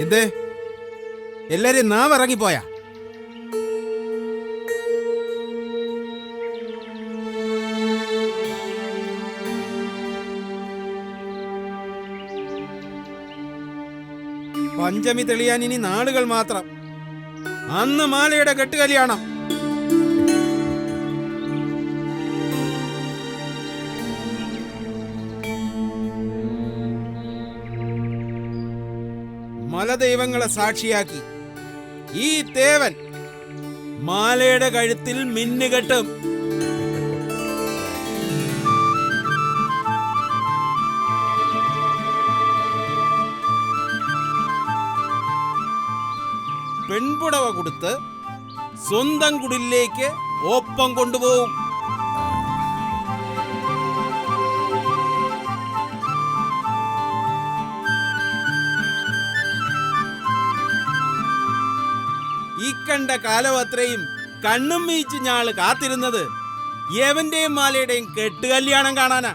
എന്തേ എല്ലാരും നാവിറങ്ങിപ്പോയാ? പഞ്ചമി തെളിയാൻ ഇനി നാളുകൾ മാത്രം. അന്ന് മാലയുടെ കെട്ടുകല്യാണം. മലദൈവങ്ങളെ സാക്ഷിയാക്കി ഈ തേവൻ മാലയുടെ കഴുത്തിൽ മിന്നുകെട്ടും. പെൺപുടവ കൊടുത്ത് സ്വന്തം കുടിലേക്ക് ഒപ്പം കൊണ്ടുപോകും. ഈ കണ്ട കാലം അത്രയും കണ്ണും വീച്ച് ഞാള് കാത്തിരുന്നത് യവന്റെയും മാലയുടെയും കെട്ടുകല്യാണം കാണാനാ.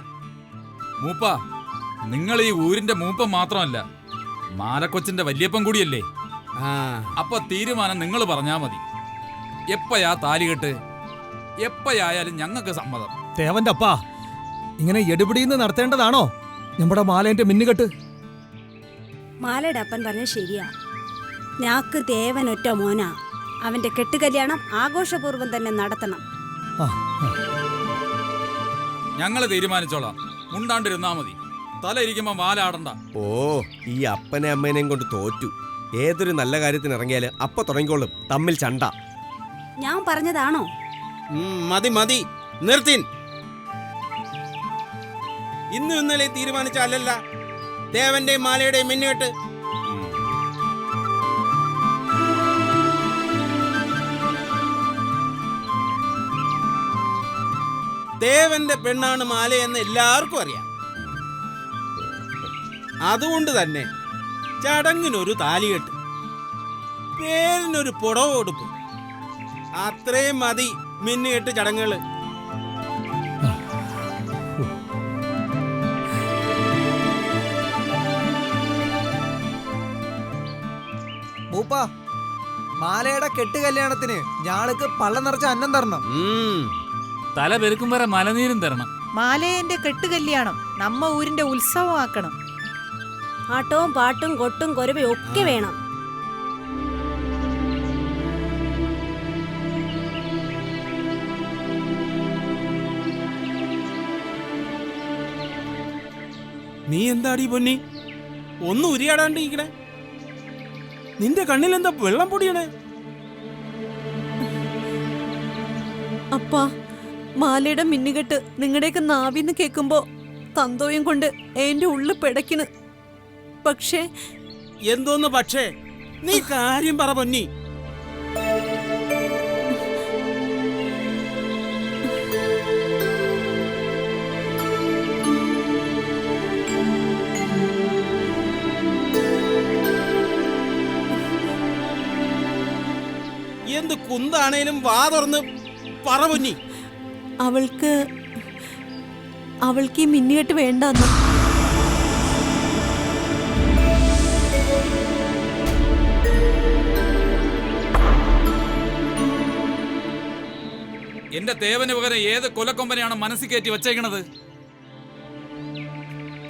മൂപ്പ, നിങ്ങൾ ഈ ഊരിന്റെ മൂപ്പ മാത്രമല്ല, മാലക്കൊച്ചിന്റെ വല്യപ്പൻ കൂടിയല്ലേ. അപ്പൊ തീരുമാനം നിങ്ങൾ പറഞ്ഞാ മതി. എപ്പയാ താലികെട്ട്? എപ്പയായാലും ഞങ്ങൾക്ക് സമ്മതം. തേവന്റെ അപ്പാ, ഇങ്ങനെ എടുപിടിന്ന് നടത്തേണ്ടതാണോ നമ്മുടെ മാലേന്റെ മിന്നുകെട്ട്? മാലയുടെ അപ്പൻ പറഞ്ഞ ശരിയാ. ഞാക്ക് തേവൻ ഒറ്റ മോനാ. അവന്റെ കെട്ടുകല്യാണം ആഘോഷപൂർവ്വം തന്നെ നടത്തണം. ഞങ്ങള് തീരുമാനിച്ചോളാം. മുണ്ടാണ്ടിരുന്നാ മതി. തല ഇരിക്കുമ്പോ മാല ആടണ്ട. ഓ, ഈ അപ്പനെ അമ്മേനെയും കൊണ്ട് തോറ്റു. ഏതൊരു നല്ല കാര്യത്തിന് ഇറങ്ങിയാല് അപ്പൊ തുടങ്ങിക്കോളും തമ്മിൽ ചണ്ട. ഞാൻ പറഞ്ഞതാണോ? മതി മതി, നിർത്തിൻ. ഇന്നും ഇന്നലെ തീരുമാനിച്ചല്ല ദേവന്റെയും മാലയുടെയും മിന്നുകെട്ട്. ദേവന്റെ പെണ്ണാണ് മാലയെന്ന് എല്ലാവർക്കും അറിയാം. അതുകൊണ്ട് തന്നെ ചടങ്ങിനൊരു താലികെട്ട്, പേരിനൊരു പുടവ കൊടുപ്പ്, അത്രയും മതി മിന്നുകെട്ട് ചടങ്ങുകള്. മൂപ്പ, മാലയുടെ കെട്ട് കല്യാണത്തിന് ഞാൾക്ക് പള്ളം നിറച്ച അന്നം തരണം. തല പെരുക്കും വരെ മലനീരും തരണം. മാലയന്റെ കെട്ട് കല്യാണം നമ്മ ഊരിന്റെ ഉത്സവമാക്കണം. ആട്ടവും പാട്ടും കൊട്ടും കൊരവയും ഒക്കെ വേണം. നീ എന്താടി പൊന്നി ഒന്നും ഉരിയാടാണ്ടിരിക്കണേ? നിന്റെ കണ്ണിൽ എന്താ വെള്ളം പൊടിയണേ? അപ്പാ, മാലയുടെ മിന്നുകെട്ട് നിങ്ങളുടെയൊക്കെ നാവിന്ന് കേൾക്കുമ്പോ തന്തോയും കൊണ്ട് എന്റെ ഉള്ളു പിടയ്ക്കണ്. പക്ഷേ എന്തോന്ന് പക്ഷേ? നീ കാര്യം പറ പൊന്നി. എന്ത് കുന്താണേലും വാ തുറന്ന് പറ പൊന്നി. അവൾക്ക് ഈ മിന്നുകെട്ട് വേണ്ടെന്ന്. എന്റെ തേവന് പകരം ഏത് കൊലക്കൊമ്പനെയാണ് മനസ്സിൽ കയറ്റി വച്ചേക്കണത്?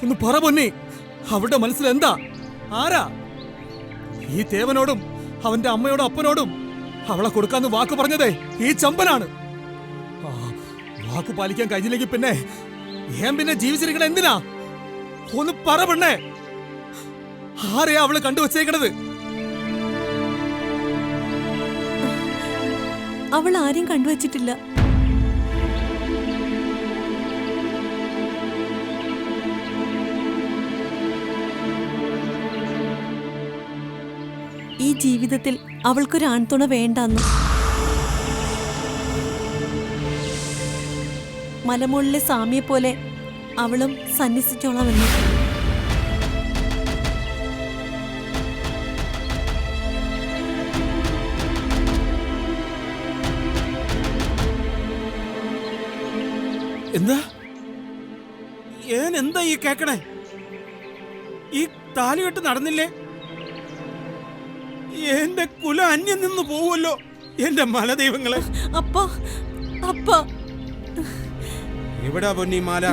ഒന്ന് പറ പൊന്നി, അവളുടെ മനസ്സിൽ എന്താ? ആരാ? ഈ തേവനോടും അവന്റെ അമ്മയോടും അപ്പനോടും അവളെ കൊടുക്കാന്ന് വാക്ക് പറഞ്ഞതേ ഈ ചമ്പനാണ്. വാക്ക് പാലിക്കാൻ കഴിഞ്ഞില്ലെങ്കിൽ പിന്നെ ജീവിച്ചിരിക്കണ എന്തിനാ? ഒന്ന് പറ പെണ്ണേ, ആരെയാ അവള് കണ്ടുവച്ചേക്കണത്? അവൾ ആരെയും കണ്ടുവച്ചിട്ടില്ല. ഈ ജീവിതത്തിൽ അവൾക്കൊരു ആൺതുണ വേണ്ടെന്ന്. മലമുകളിലെ സാമിയെ പോലെ അവളും സന്യസിച്ചോളാമെന്ന്. എന്താ എന്താ ഈ കേക്കണേ? ഈ താലികെട്ട് നടന്നില്ലേ? എന്റെ കുലം അന്യം നിന്ന് പോവുമല്ലോ എന്റെ മലദൈവങ്ങളെ. അപ്പാ അപ്പാ എവിടാ പൊന്നി മാല?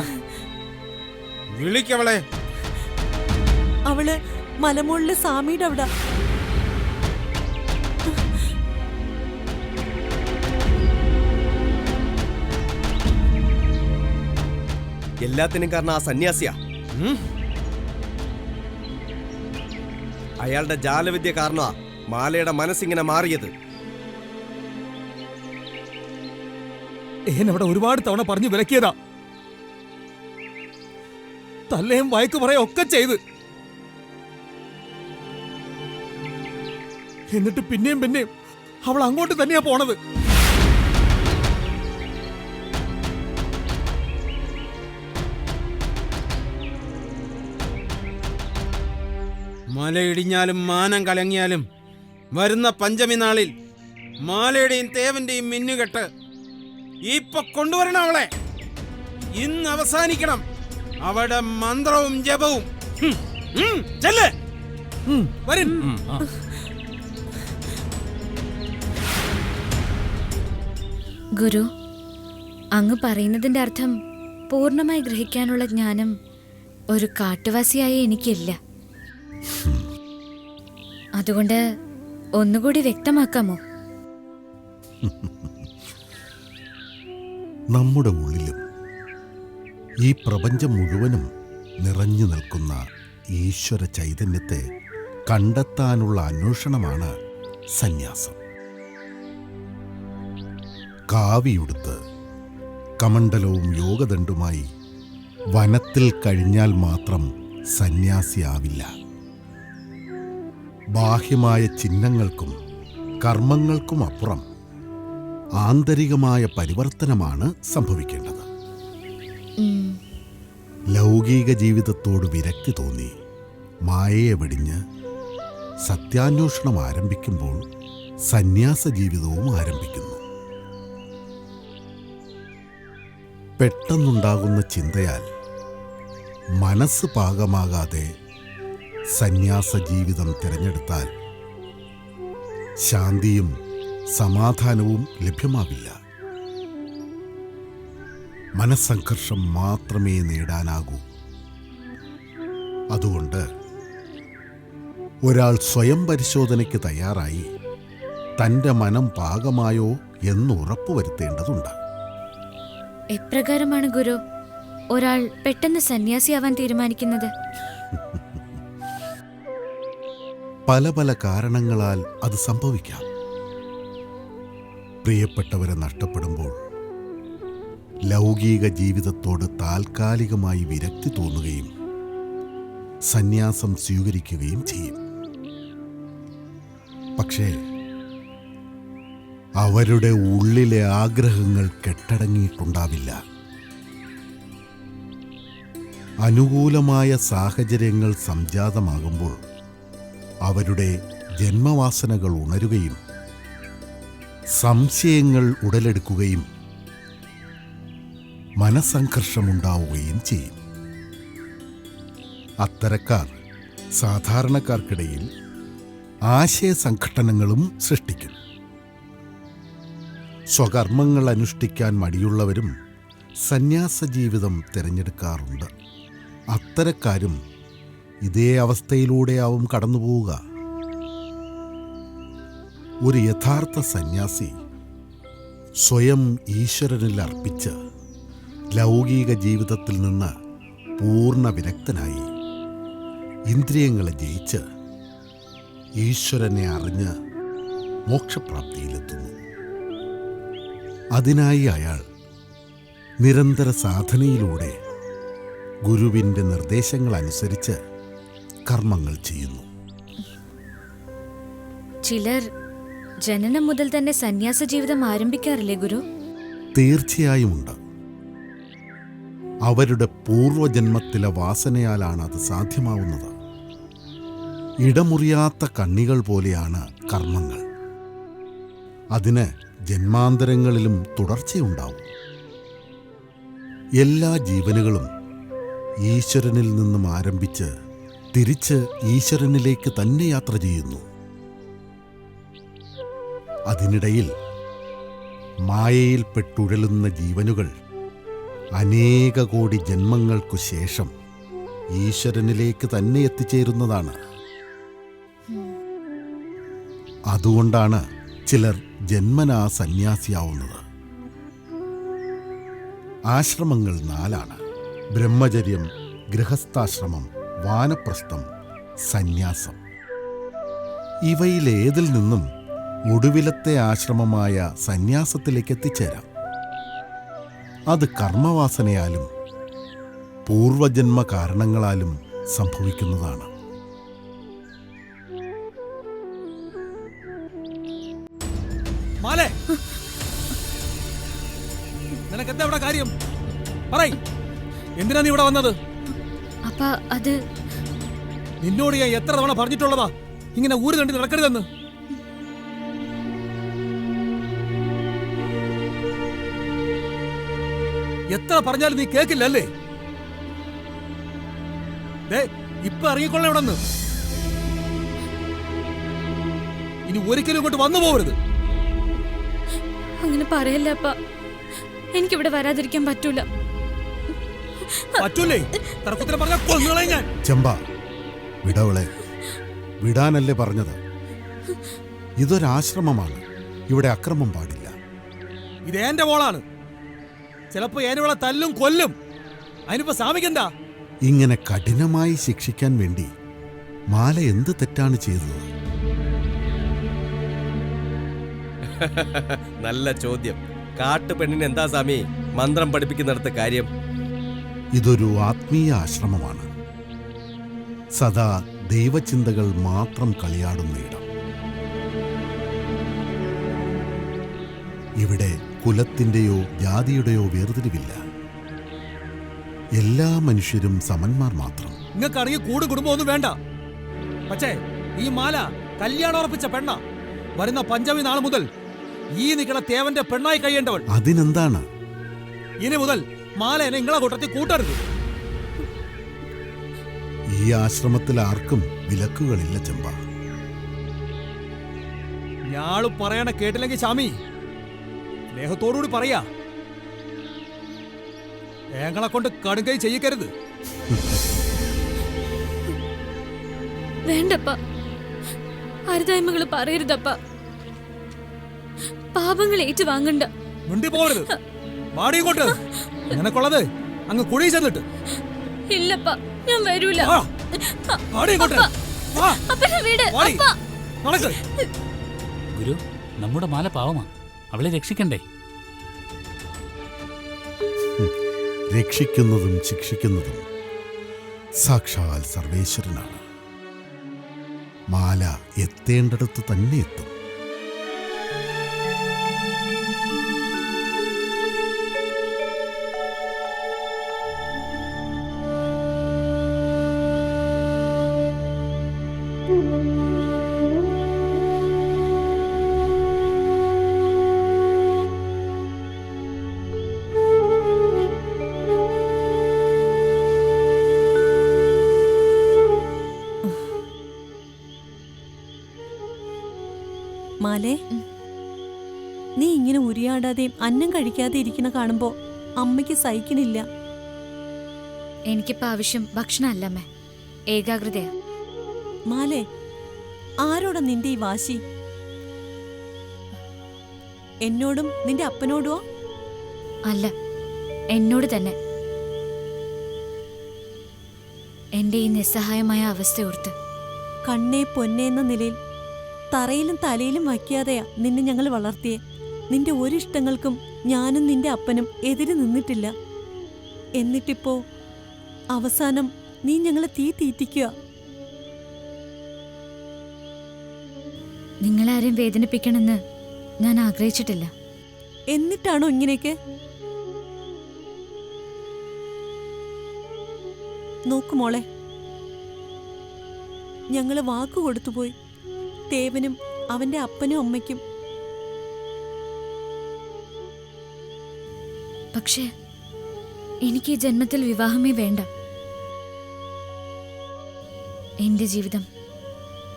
വിളിക്കവളെ. അവള് മലമുകളില് സ്വാമിയുടെ അവിടെ. എല്ലാത്തിനും കാരണം ആ സന്യാസിയാ. അയാളുടെ ജാലവിദ്യ കാരണമാ മാലയുടെ മനസ്സിങ്ങനെ മാറിയത്. അവിടെ ഒരുപാട് തവണ പറഞ്ഞു വിലക്കിയതാ. തല്ലയും വയക്ക് പറയുക ഒക്കെ ചെയ്ത്. എന്നിട്ട് പിന്നെയും പിന്നെയും അവൾ അങ്ങോട്ട് തന്നെയാ പോണത്. മലയിടിഞ്ഞാലും മാനം കലങ്ങിയാലും വരുന്ന പഞ്ചമി നാളിൽ മാലയുടെയും തേവന്റെയും മിന്നുകെട്ട് ഇപ്പൊ കൊണ്ടുവരണം. അവളെ ഇന്ന് അവസാനിക്കണം. അവളുടെ മന്ത്രവും ജപവും. ചെല്ല്. വരൻ. ഗുരു, അങ്ങ് പറയുന്നതിന്റെ അർത്ഥം പൂർണ്ണമായി ഗ്രഹിക്കാനുള്ള ജ്ഞാനം ഒരു കാട്ടുവാസിയായ എനിക്കില്ല. അതുകൊണ്ട് ഒന്നുകൂടി വ്യക്തമാക്കാമോ? നമ്മുടെ ഉള്ളിലും ഈ പ്രപഞ്ചം മുഴുവനും നിറഞ്ഞു നിൽക്കുന്ന ഈശ്വര ചൈതന്യത്തെ കണ്ടെത്താനുള്ള അന്വേഷണമാണ് സന്യാസം. കാവിയുടുത്ത് കമണ്ഡലവും യോഗദണ്ഡുമായി വനത്തിൽ കഴിഞ്ഞാൽ മാത്രം സന്യാസിയാവില്ല. ബാഹ്യമായ ചിഹ്നങ്ങൾക്കും കർമ്മങ്ങൾക്കും അപ്പുറം ആന്തരികമായ പരിവർത്തനമാണ് സംഭവിക്കേണ്ടത്. ലൗകിക ജീവിതത്തോട് വിരക്തി തോന്നി മായയെ വെടിഞ്ഞ് സത്യാന്വേഷണം ആരംഭിക്കുമ്പോൾ സന്യാസ ജീവിതവും ആരംഭിക്കുന്നു. പെട്ടെന്നുണ്ടാകുന്ന ചിന്തയാൽ മനസ്സ് പാകമാകാതെ സന്യാസ ജീവിതം തിരഞ്ഞെടുത്താൽ ശാന്തിയും സമാധാനവും ലഭ്യമാവില്ല. മനസ്സംഘർഷം മാത്രമേ നേടാനാകൂ. അതുകൊണ്ട് ഒരാൾ സ്വയം പരിശോധനയ്ക്ക് തയ്യാറായി തൻ്റെ മനം പാകമായോ എന്ന് ഉറപ്പുവരുത്തേണ്ടതുണ്ട്. എപ്രകാരമാണ് ഗുരു ഒരാൾ പെട്ടെന്ന് സന്യാസിയാവാൻ തീരുമാനിക്കുന്നത്? പല പല കാരണങ്ങളാൽ അത് സംഭവിക്കാം. പ്രിയപ്പെട്ടവരെ നഷ്ടപ്പെടുമ്പോൾ ലൗകിക ജീവിതത്തോട് താൽക്കാലികമായി വിരക്തി തോന്നുകയും സന്യാസം സ്വീകരിക്കുകയും ചെയ്യും. പക്ഷേ അവരുടെ ഉള്ളിലെ ആഗ്രഹങ്ങൾ കെട്ടടങ്ങിയിട്ടുണ്ടാവില്ല. അനുകൂലമായ സാഹചര്യങ്ങൾ സംജാതമാകുമ്പോൾ അവരുടെ ജന്മവാസനകൾ ഉണരുകയും സംശയങ്ങൾ ഉടലെടുക്കുകയും മനസ്സംഘർഷമുണ്ടാവുകയും ചെയ്യും. അത്തരക്കാർ സാധാരണക്കാർക്കിടയിൽ ആശയസംഘട്ടനങ്ങളും സൃഷ്ടിക്കും. സ്വകർമ്മങ്ങൾ അനുഷ്ഠിക്കാൻ മടിയുള്ളവരും സന്യാസ ജീവിതം തിരഞ്ഞെടുക്കാറുണ്ട്. അത്തരക്കാരും ഇതേ അവസ്ഥയിലൂടെയാവും കടന്നുപോവുക. ഒരു യഥാർത്ഥ സന്യാസി സ്വയം ഈശ്വരനിൽ അർപ്പിച്ച് ലൗകിക ജീവിതത്തിൽ നിന്ന് പൂർണ്ണ വിരക്തനായി ഇന്ദ്രിയങ്ങളെ ജയിച്ച് ഈശ്വരനെ അറിഞ്ഞ് മോക്ഷപ്രാപ്തിയിലെത്തുന്നു. അതിനായി അയാൾ നിരന്തര സാധനയിലൂടെ ഗുരുവിൻ്റെ നിർദ്ദേശങ്ങൾ അനുസരിച്ച് കർമ്മങ്ങൾ ചെയ്യുന്നു. ചിലർ ജനനം മുതൽ തന്നെ സന്യാസ ജീവിതം ആരംഭിക്കാറില്ലേ ഗുരു? തീർച്ചയായുമുണ്ട്. അവരുടെ പൂർവജന്മത്തിലെ വാസനയാലാണ് അത് സാധ്യമാവുന്നത്. ഇടമുറിയാത്ത കണ്ണികൾ പോലെയാണ് കർമ്മങ്ങൾ. അതിന് ജന്മാന്തരങ്ങളിലും തുടർച്ചയുണ്ടാവും. എല്ലാ ജീവനുകളും ഈശ്വരനിൽ നിന്നും ആരംഭിച്ച് തിരിച്ച് ഈശ്വരനിലേക്ക് തന്നെ യാത്ര ചെയ്യുന്നു. അതിനിടയിൽ മായയിൽപ്പെട്ടുഴലുന്ന ജീവനുകൾ അനേക കോടി ജന്മങ്ങൾക്കു ശേഷം ഈശ്വരനിലേക്ക് തന്നെ എത്തിച്ചേരുന്നതാണ്. അതുകൊണ്ടാണ് ചിലർ ജന്മനാ സന്യാസിയാവുന്നത്. ആശ്രമങ്ങൾ 4: ബ്രഹ്മചര്യം, ഗൃഹസ്ഥാശ്രമം, വാനപ്രസ്ഥം, സന്യാസം. ഇവയിലേതിൽ നിന്നും ഒടുവിലത്തെ ആശ്രമമായ സന്യാസത്തിലേക്ക് എത്തിച്ചേരാം. അത് കർമ്മവാസനയാലും പൂർവജന്മ കാരണങ്ങളാലും സംഭവിക്കുന്നതാണ്. മാലേ, നിനക്കെന്താ ഇവിടെ കാര്യം? പറയ്, എന്തിനാ നീ ഇവിടെ വന്നത്? അപ്പ അത് നിന്നോട് ഞാൻ എത്ര തവണ പറഞ്ഞിട്ടുള്ളതാ ഇങ്ങനെ ഊര് കണ്ടി നടക്കരുതെന്ന്? എത്ര പറഞ്ഞാലും നീ കേക്കില്ലല്ലേ? ഇപ്പൊ ഇറങ്ങിക്കൊള്ളേ ഇവിടെ നിന്ന്. ഇനി ഒരിക്കലും ഇങ്ങോട്ട് വന്നു പോകരുത്. അങ്ങനെ പറയല്ല അപ്പ. എനിക്കിവിടെ വരാതിരിക്കാൻ പറ്റൂല. പറ്റൂലേ? തർക്കത്തിന് പറഞ്ഞാൽ കൊന്നുകളയും ഞാൻ. ചെമ്പ, വിടവളെ, വിടാനല്ലേ പറഞ്ഞത്? ഇതൊരാശ്രമമാണ്. ഇവിടെ അക്രമം പാടില്ല. ഇത് എന്റെ മോളാണ്. ചിലപ്പോ ഏനവളെ തല്ലും കൊല്ലും. അതിനിപ്പോ സാമിക്കെന്താ? ഇങ്ങനെ കഠിനമായി ശിക്ഷിക്കാൻ വേണ്ടി മാല എന്ത് തെറ്റാണ് ചെയ്തത്? നല്ല ചോദ്യം. കാട്ടുപെണ്ണിന് എന്താ സ്വാമി മന്ത്രം പഠിപ്പിക്കുന്നിടത്ത് കാര്യം? ഇതൊരു ആത്മീയ ആശ്രമമാണ്. സദാ ദൈവചിന്തകൾ മാത്രം കളിയാടുന്ന ഇടം. ഇവിടെ കുലത്തിൻ്റെയോ ജാതിയുടെയോ വേർതിരിവില്ല. എല്ലാ മനുഷ്യരും സമന്മാർ മാത്രം. നിങ്ങൾക്കറിയ കൂട് കുടുംബമൊന്നും വേണ്ട. പക്ഷേ ഈ മാല കല്യാണം ഉറപ്പിച്ച പെണ്ണ. വരുന്ന പഞ്ചമി നാൾ മുതൽ ഈ നിൽക്കുന്ന തേവന്റെ പെണ്ണായി കഴിയേണ്ടവൾ. അതിനെന്താണ്? ഇനി മുതൽ മാല എന്നെ നിങ്ങളെ കൂട്ടത്തിൽ കൂട്ടരുത്. ഈ ആശ്രമത്തിൽ ആർക്കും വിലക്കുകളില്ല ചെമ്പ. ഞാള് പറയണ കേട്ടില്ലെങ്കിൽ സ്വാമി സ്നേഹത്തോടുകൂടി പറയാ, ഏങ്ങളെ കൊണ്ട് കടുകൈ ചെയ്യിക്കരുത്. വേണ്ടപ്പ, അരുതായ്മകള് പറയരുതപ്പ. പാപങ്ങൾ ഏറ്റുവാങ്ങണ്ട. മുണ്ടി പോകരുത്. മാടിയിങ്ങോട്ട്. നിനക്കുള്ളത് അങ്ങ് കുഴി ചെന്നിട്ട്. ഇല്ലപ്പ, ഞാൻ വരൂല. മാടിയിങ്ങോട്ട്. അപ്പനെ വീട്. നടക്ക്. ഗുരു, നമ്മുടെ മാല പാവമാ. അവളെ രക്ഷിക്കണ്ടേ? രക്ഷിക്കുന്നതും ശിക്ഷിക്കുന്നതും സാക്ഷാൽ സർവേശ്വരനാണ്. മാല എത്തേണ്ടടുത്ത് തന്നെ എത്തും. മാലേ, നീ ഇങ്ങനെ ഉരിയാടാതെയും അന്നം കഴിക്കാതെ ഇരിക്കുന്ന കാണുമ്പോ അമ്മയ്ക്ക് സഹിക്കണില്ല. എനിക്കിപ്പോ ആവശ്യം ഭക്ഷണമല്ലമ്മേ, ഏകാഗ്രതയാ. മാലേ, ആരോടാ നിന്റെ ഈ വാശി? എന്നോടും നിന്റെ അപ്പനോടുവോ? അല്ല, എന്നോട് തന്നെ. എന്റെ ഈ നിസ്സഹായമായ അവസ്ഥയോർത്ത്. കണ്ണേ പൊന്നേ എന്ന നിലയിൽ തറയിലും തലയിലും വയ്ക്കാതെയാ നിന്നെ ഞങ്ങൾ വളർത്തിയേ. നിന്റെ ഒരിഷ്ടങ്ങൾക്കും ഞാനും നിന്റെ അപ്പനും എതിര് നിന്നിട്ടില്ല. എന്നിട്ടിപ്പോ അവസാനം നീ ഞങ്ങളെ തീറ്റിക്കുക. നിങ്ങളാരെയും വേദനിപ്പിക്കണമെന്ന് ഞാൻ ആഗ്രഹിച്ചിട്ടില്ല. എന്നിട്ടാണോ ഇങ്ങനെയൊക്കെ? നോക്കുമോളെ, ഞങ്ങള് വാക്കു കൊടുത്തുപോയി, തേവനും അവന്റെ അപ്പനും അമ്മയ്ക്കും. പക്ഷേ എനിക്ക് ഈ ജന്മത്തിൽ വിവാഹമേ വേണ്ട. എന്റെ ജീവിതം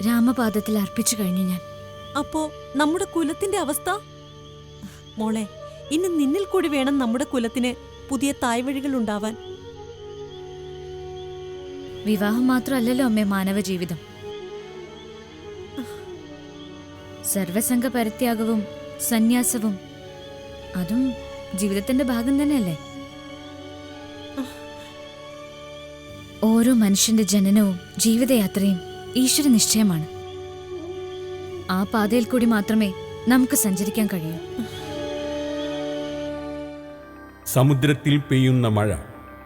രാമപാദത്തിൽ അർപ്പിച്ചു കഴിഞ്ഞു ഞാൻ. അപ്പോ നമ്മുടെ കുലത്തിന്റെ അവസ്ഥ? മോളെ, ഇനി നിന്നിൽ കൂടി വേണം നമ്മുടെ കുലത്തിന് പുതിയ തായ്വഴികൾ ഉണ്ടാവാൻ. വിവാഹം മാത്രമല്ലല്ലോ അമ്മേ മാനവ ജീവിതം. സർവസംഘ പരിത്യാഗവും സന്യാസവും അതും ജീവിതത്തിന്റെ ഭാഗം തന്നെയല്ലേ? ഓരോ മനുഷ്യന്റെ ജനനവും ജീവിതയാത്രയും ഈശ്വര നിശ്ചയമാണ്. ആ പാതയിൽ കൂടി മാത്രമേ നമുക്ക് സഞ്ചരിക്കാൻ കഴിയൂ. സമുദ്രത്തിൽ പെയ്യുന്ന മഴ,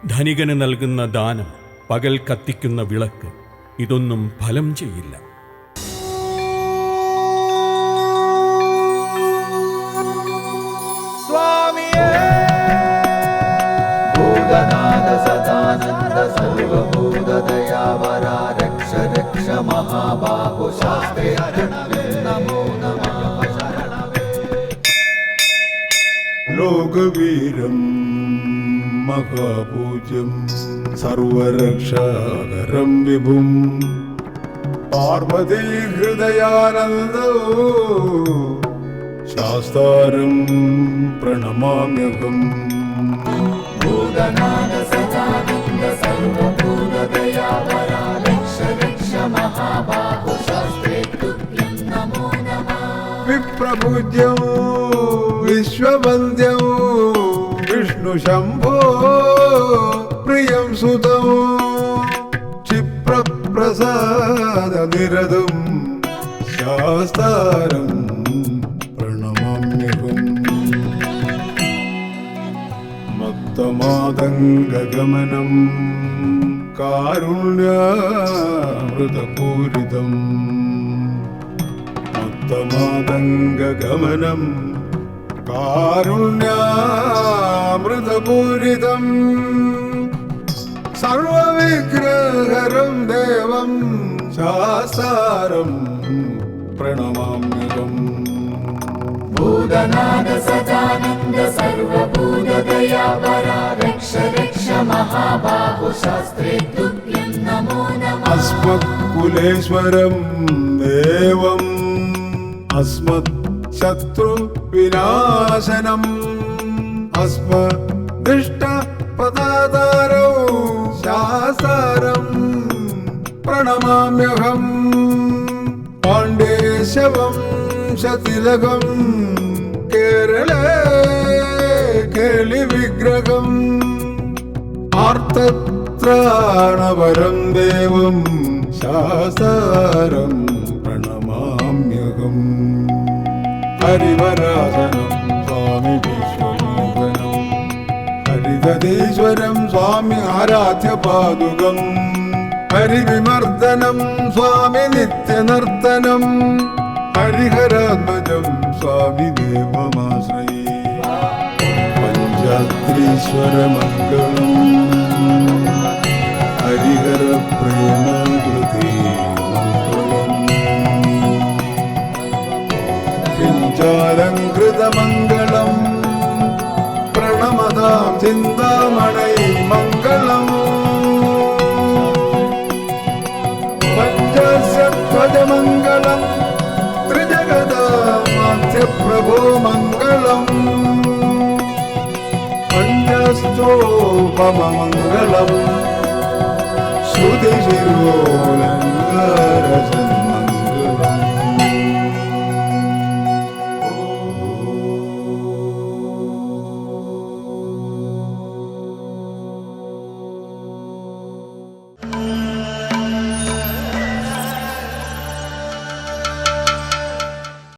ധനികന് നൽകുന്ന ദാനം, പകൽ കത്തിക്കുന്ന വിളക്ക്, ഇതൊന്നും ഫലം ചെയ്യില്ല. ലോകവീരം മഹാപൂജ്യം സർവരക്ഷാകരം വിഭും പാർവതീ ഹൃദയാനന്ദോ ശാസ്താരം പ്രണമാമ്യഹം. വിപ്രപൂജ്യം വിശ്വവന്ദ്യം വിഷ്ണു ശംഭോ പ്രിയം സുതം ക്ഷിപ്രപ്രസാദ നിരതം ശാസ്താരം പ്രണമാമ്യഹം. മത്തമാതംഗഗമനം കാരുണ്യാമൃതപൂരിതം മത്തമാതംഗഗമനം കാരുണ്യാമൃതപൂരിതം സർവവിഗ്രഹരം ദേവം ശാസ്താരം പ്രണമാമ്യഹം. ഭൂതനാഥ സദാനന്ദ സർവഭൂതദയാപര രക്ഷ രക്ഷ മഹാബാഹു ശാസ്ത്രേ തുഭ്യം നമോ നമഃ. അസ്മത്കുലേശ്വരം ദേവം അസ്മത് ശത്രു വിനാശനം അസ്മദിഷ്ട പദാതാരോ ശാസ്താരം പ്രണമാമ്യഹം. പാണ്ഡേശവം ശതിലകം കേരളേ കേളി വിഗ്രഹം ആർത്തത്രാണവരം ദേവം ശാസ്താരം പ്രണമാമ്യഹം. ഹരിവരാസനം സ്വാമി വിശ്വമോഹനം ഹരിതീശ്വരം സ്വാമി ആരാധ്യ പാദുകം ഹരിവിമർദ്ദനം സ്വാമി നിത്യനർത്തനം ഹരിഹരാത്മജം സ്വാമി ദേവമാശ്രയേ. പഞ്ചാത്രീശ്വരമംഗളം ഹരിഹര പ്രേമകൃതി മംഗളം കിഞ്ചാലങ്കൃതമംഗളം പ്രണമതാം ചിന്താമണൈ മംഗളം. പഞ്ചസധ്വജമംഗളം ത്രിജഗദാമാധ്യപ്രഭോ മംഗളം പഞ്ചസ്തോപമംഗളം ശ്രുതിശിരോലങ്കാരസ